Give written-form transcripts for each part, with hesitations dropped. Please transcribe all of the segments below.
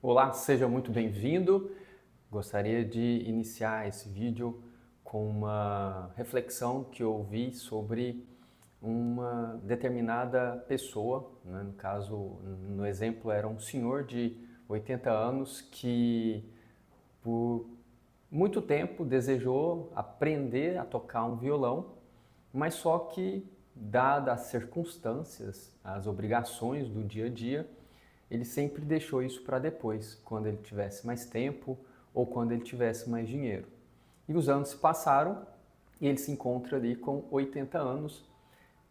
Olá, seja muito bem-vindo. Gostaria de iniciar esse vídeo com uma reflexão que eu ouvi sobre uma determinada pessoa, né? No caso, no exemplo, era um senhor de 80 anos que por muito tempo desejou aprender a tocar um violão, mas só que, dadas as circunstâncias, as obrigações do dia a dia, ele sempre deixou isso para depois, quando ele tivesse mais tempo ou quando ele tivesse mais dinheiro. E os anos se passaram e ele se encontra ali com 80 anos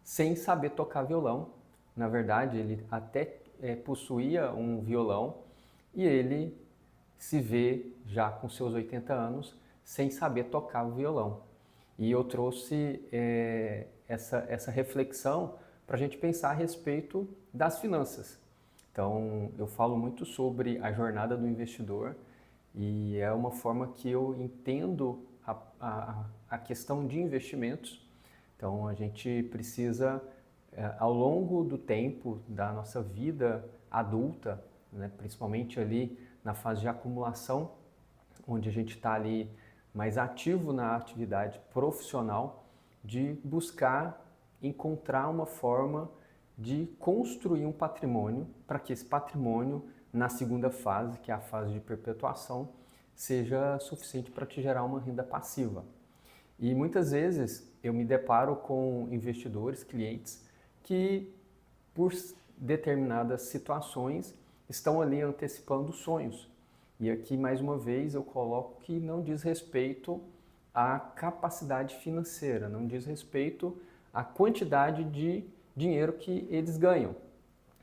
sem saber tocar violão. Na verdade, ele até possuía um violão e ele se vê já com seus 80 anos sem saber tocar o violão. E eu trouxe essa reflexão para a gente pensar a respeito das finanças. Então, eu falo muito sobre a jornada do investidor e é uma forma que eu entendo a questão de investimentos. Então, a gente precisa, ao longo do tempo da nossa vida adulta, né, principalmente ali na fase de acumulação, onde a gente está ali mais ativo na atividade profissional, de buscar encontrar uma forma de construir um patrimônio para que esse patrimônio, na segunda fase, que é a fase de perpetuação, seja suficiente para te gerar uma renda passiva. E muitas vezes eu me deparo com investidores, clientes, que por determinadas situações estão ali antecipando sonhos. E aqui, mais uma vez, eu coloco que não diz respeito à capacidade financeira, não diz respeito à quantidade de dinheiro que eles ganham.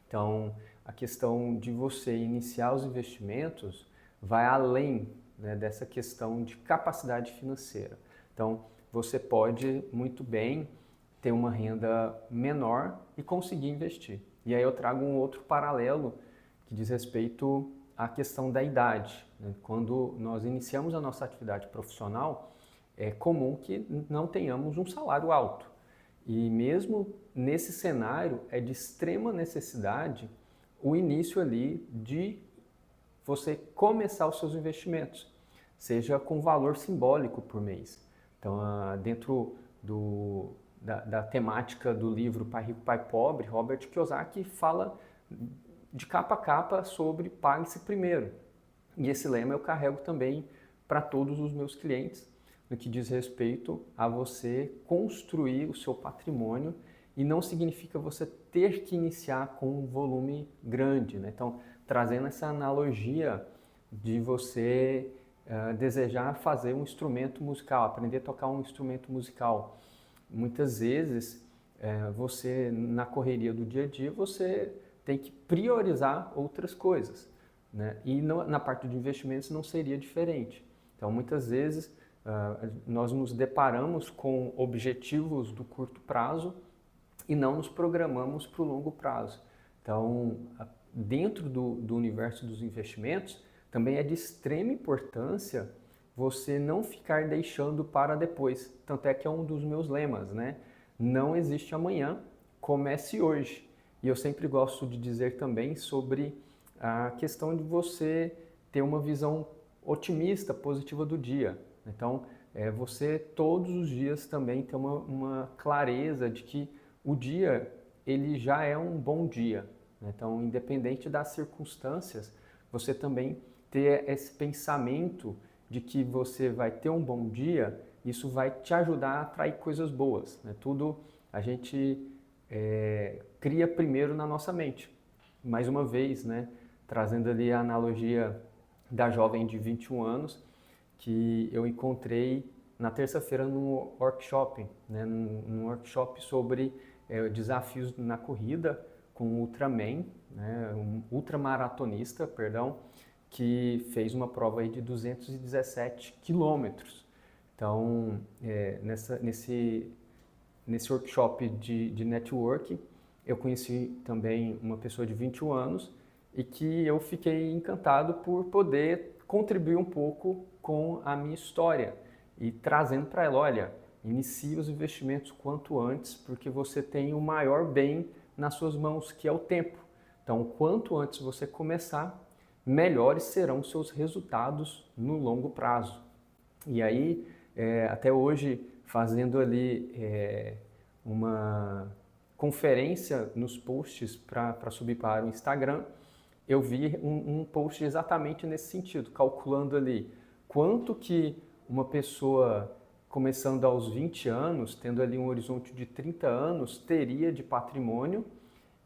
Então, a questão de você iniciar os investimentos vai além, né, dessa questão de capacidade financeira. Então, você pode muito bem ter uma renda menor e conseguir investir. E aí eu trago um outro paralelo que diz respeito à questão da idade, né? Quando nós iniciamos a nossa atividade profissional, é comum que não tenhamos um salário alto. E mesmo nesse cenário, é de extrema necessidade o início ali de você começar os seus investimentos, seja com valor simbólico por mês. Então, dentro da temática do livro Pai Rico, Pai Pobre, Robert Kiyosaki fala de capa a capa sobre pague-se primeiro. E esse lema eu carrego também para todos os meus clientes, no que diz respeito a você construir o seu patrimônio, e não significa você ter que iniciar com um volume grande, né? Então, trazendo essa analogia de você desejar fazer um instrumento musical, aprender a tocar um instrumento musical. Muitas vezes, você, na correria do dia a dia, você tem que priorizar outras coisas, né? E na parte de investimentos não seria diferente. Então, muitas vezes, nós nos deparamos com objetivos do curto prazo e não nos programamos para o longo prazo. Então, dentro do universo dos investimentos, também é de extrema importância você não ficar deixando para depois. Tanto é que é um dos meus lemas, né? Não existe amanhã, comece hoje. E eu sempre gosto de dizer também sobre a questão de você ter uma visão otimista, positiva do dia. Então, você todos os dias também ter uma clareza de que o dia ele já é um bom dia. Então, independente das circunstâncias, você também ter esse pensamento de que você vai ter um bom dia, isso vai te ajudar a atrair coisas boas, né? Tudo a gente cria primeiro na nossa mente. Mais uma vez, né, trazendo ali a analogia da jovem de 21 anos, que eu encontrei na terça-feira no workshop, né, num workshop sobre desafios na corrida com um Ultraman, né, um ultramaratonista, perdão, que fez uma prova aí de 217 quilômetros. Então, nesse workshop de networking, eu conheci também uma pessoa de 21 anos e que eu fiquei encantado por poder contribuir um pouco com a minha história e trazendo para ela, olha, inicie os investimentos quanto antes, porque você tem o maior bem nas suas mãos, que é o tempo. Então, quanto antes você começar, melhores serão os seus resultados no longo prazo. E aí, até hoje, fazendo ali uma conferência nos posts para subir para o Instagram, eu vi um post exatamente nesse sentido, calculando ali quanto que uma pessoa começando aos 20 anos, tendo ali um horizonte de 30 anos, teria de patrimônio,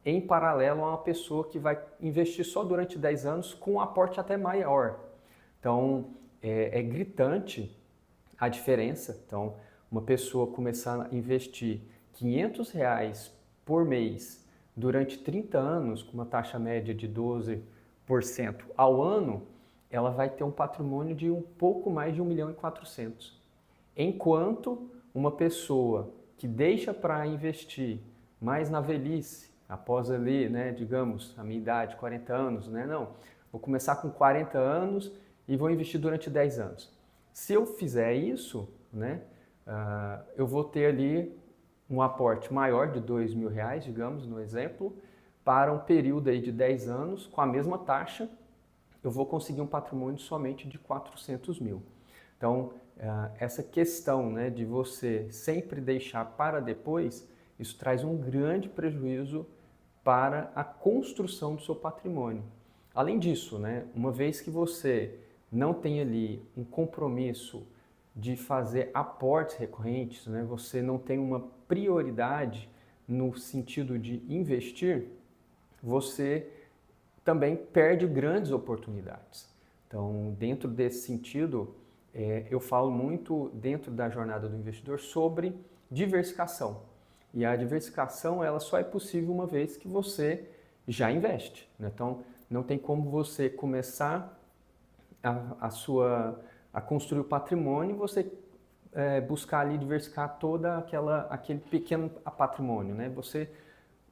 em paralelo a uma pessoa que vai investir só durante 10 anos com um aporte até maior. Então, é gritante a diferença. Então, uma pessoa começar a investir R$ 500 por mês durante 30 anos, com uma taxa média de 12% ao ano, ela vai ter um patrimônio de um pouco mais de 1.400.000. Enquanto uma pessoa que deixa para investir mais na velhice, após ali, né, digamos, a minha idade, 40 anos, né, não, vou começar com 40 anos e vou investir durante 10 anos. Se eu fizer isso, né, eu vou ter ali um aporte maior de R$ 2.000, digamos, no exemplo, para um período aí de 10 anos, com a mesma taxa, eu vou conseguir um patrimônio somente de 400 mil. Então, essa questão, né, de você sempre deixar para depois, isso traz um grande prejuízo para a construção do seu patrimônio. Além disso, né, uma vez que você não tem ali um compromisso de fazer aportes recorrentes, né, você não tem uma prioridade no sentido de investir, você também perde grandes oportunidades. Então, dentro desse sentido, eu falo muito dentro da jornada do investidor sobre diversificação. E a diversificação ela só é possível uma vez que você já investe, né? Então, não tem como você começar a construir o patrimônio e você buscar ali diversificar aquele pequeno patrimônio, né? Você,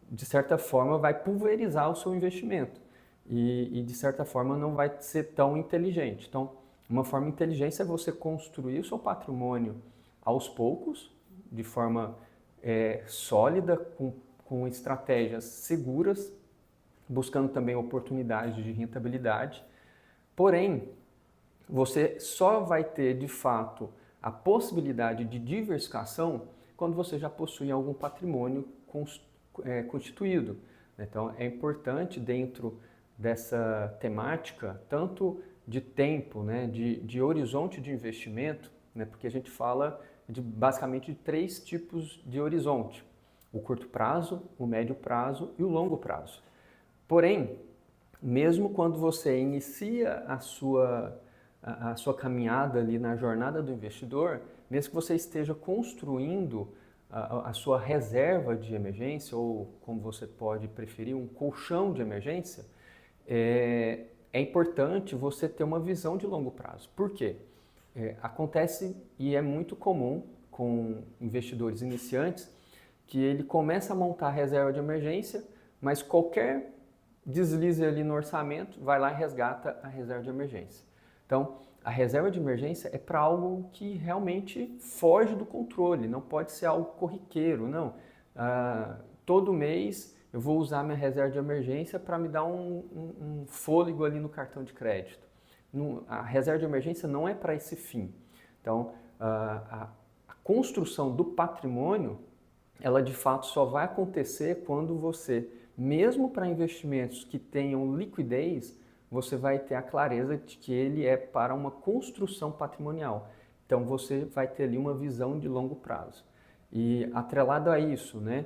de certa forma, vai pulverizar o seu investimento e de certa forma, não vai ser tão inteligente. Então, uma forma inteligente é você construir o seu patrimônio aos poucos, de forma sólida, com estratégias seguras, buscando também oportunidades de rentabilidade. Porém, você só vai ter, de fato, a possibilidade de diversificação quando você já possui algum patrimônio constituído. Então, é importante dentro dessa temática, tanto de tempo, né, de horizonte de investimento, né, porque a gente fala basicamente de 3 tipos de horizonte: o curto prazo, o médio prazo e o longo prazo. Porém, mesmo quando você inicia a sua caminhada ali na jornada do investidor, mesmo que você esteja construindo a sua reserva de emergência, ou como você pode preferir, um colchão de emergência, é importante você ter uma visão de longo prazo. Por quê? Acontece e é muito comum com investidores iniciantes que ele começa a montar a reserva de emergência, mas qualquer deslize ali no orçamento, vai lá e resgata a reserva de emergência. Então, a reserva de emergência é para algo que realmente foge do controle, não pode ser algo corriqueiro, não. Todo mês eu vou usar minha reserva de emergência para me dar um fôlego ali no cartão de crédito. A reserva de emergência não é para esse fim. Então, a construção do patrimônio, ela de fato só vai acontecer quando você, mesmo para investimentos que tenham liquidez, você vai ter a clareza de que ele é para uma construção patrimonial. Então, você vai ter ali uma visão de longo prazo. E atrelado a isso, né,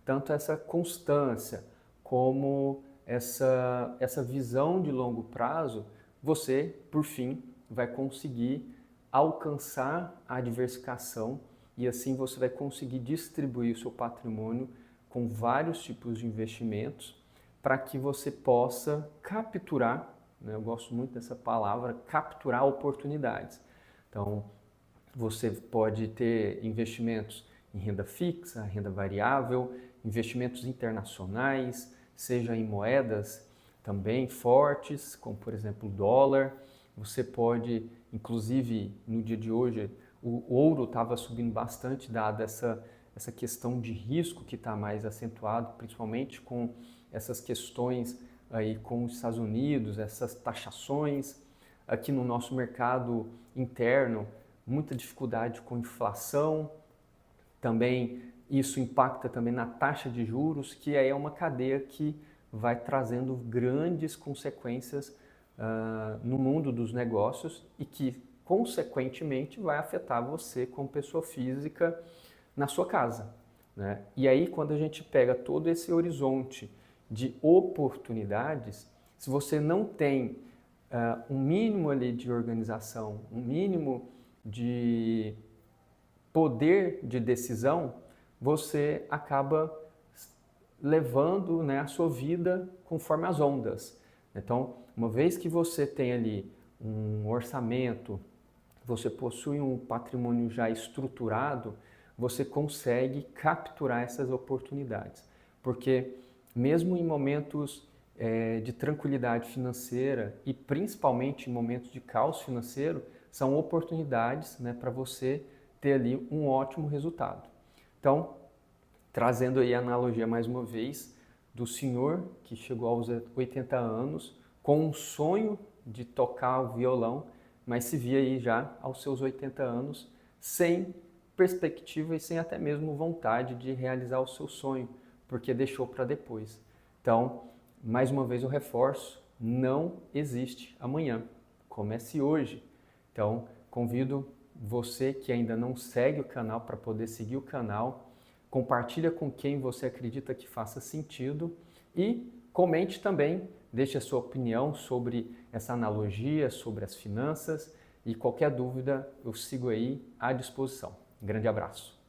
tanto essa constância como essa visão de longo prazo, você, por fim, vai conseguir alcançar a diversificação e assim você vai conseguir distribuir o seu patrimônio com vários tipos de investimentos para que você possa capturar, né, eu gosto muito dessa palavra, capturar oportunidades. Então, você pode ter investimentos em renda fixa, renda variável, investimentos internacionais, seja em moedas também fortes, como por exemplo o dólar. Você pode, inclusive no dia de hoje, o ouro estava subindo bastante, dada essa questão de risco que está mais acentuado, principalmente com essas questões aí com os Estados Unidos, essas taxações, aqui no nosso mercado interno, muita dificuldade com inflação, também isso impacta também na taxa de juros, que aí é uma cadeia que vai trazendo grandes consequências no mundo dos negócios e que, consequentemente, vai afetar você como pessoa física na sua casa, né? E aí, quando a gente pega todo esse horizonte de oportunidades, se você não tem um mínimo ali de organização, um mínimo de poder de decisão, você acaba levando, né, a sua vida conforme as ondas. Então, uma vez que você tem ali um orçamento, você possui um patrimônio já estruturado, você consegue capturar essas oportunidades. Porque mesmo em momentos de tranquilidade financeira e principalmente em momentos de caos financeiro, são oportunidades, né, para você ter ali um ótimo resultado. Então, trazendo aí a analogia mais uma vez do senhor que chegou aos 80 anos com um sonho de tocar o violão, mas se via aí já aos seus 80 anos sem perspectiva e sem até mesmo vontade de realizar o seu sonho, porque deixou para depois. Então, mais uma vez eu reforço, não existe amanhã, comece hoje. Então, convido você que ainda não segue o canal para poder seguir o canal, compartilha com quem você acredita que faça sentido e comente também, deixe a sua opinião sobre essa analogia, sobre as finanças e qualquer dúvida eu sigo aí à disposição. Um grande abraço.